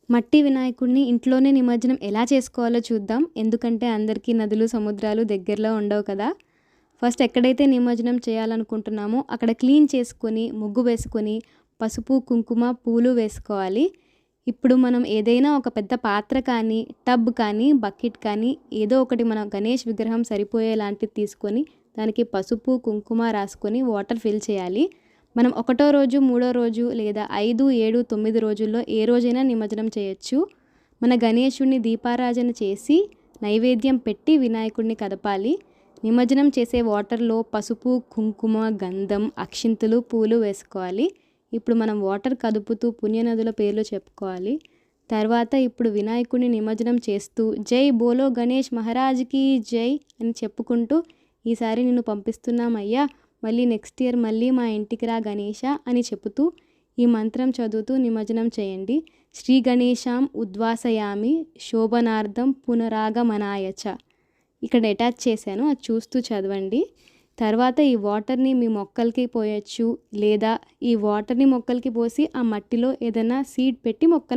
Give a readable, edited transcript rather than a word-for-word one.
మట్టి వినాయకుడిని ఇంట్లోనే నిమజ్జనం ఎలా చేసుకోవాలో చూద్దాం. ఎందుకంటే అందరికీ నదులు, సముద్రాలు దగ్గరలో ఉండవు కదా! ఫస్ట్ ఎక్కడైతే నిమజ్జనం చేయాలనుకుంటున్నామో అక్కడ క్లీన్ చేసుకొని, ముగ్గు వేసుకొని, పసుపు, కుంకుమ, పూలు వేసుకోవాలి. ఇప్పుడు మనం ఏదైనా ఒక పెద్ద పాత్ర కానీ, టబ్ కానీ, బకెట్ కానీ ఏదో ఒకటి మనం గణేష్ విగ్రహం సరిపోయేలాంటిది తీసుకొని దానికి పసుపు, కుంకుమ రాసుకొని వాటర్ ఫిల్ చేయాలి. మనం ఒకటో రోజు, మూడో రోజు లేదా 5, 7, 9 రోజుల్లో ఏ రోజైనా నిమజ్జనం చేయొచ్చు. మన గణేశుడిని దీపారాజన చేసి నైవేద్యం పెట్టి వినాయకుడిని కదపాలి. నిమజ్జనం చేసే వాటర్లో పసుపు, కుంకుమ, గంధం, అక్షింతలు, పూలు వేసుకోవాలి. ఇప్పుడు మనం వాటర్ కదుపుతూ పుణ్యనదుల పేర్లు చెప్పుకోవాలి. తర్వాత ఇప్పుడు వినాయకుడిని నిమజ్జనం చేస్తూ జై బోలో గణేష్ మహారాజ్కి జై అని చెప్పుకుంటూ ఈసారి నిన్ను పంపిస్తున్నామయ్యా, మళ్ళీ నెక్స్ట్ ఇయర్ మళ్ళీ మా ఇంటికి రా గణేష అని చెబుతూ ఈ మంత్రం చదువుతూ నిమజ్జనం చేయండి. శ్రీ గణేశాం ఉద్వాసయామి శోభనార్థం పునరాగమనాయచ. ఇక్కడ అటాచ్ చేశాను, అది చూస్తూ చదవండి. తర్వాత ఈ వాటర్ని మీ మొక్కలకి పోయొచ్చు, లేదా ఈ వాటర్ని మొక్కలకి పోసి ఆ మట్టిలో ఏదైనా సీడ్ పెట్టి మొక్కను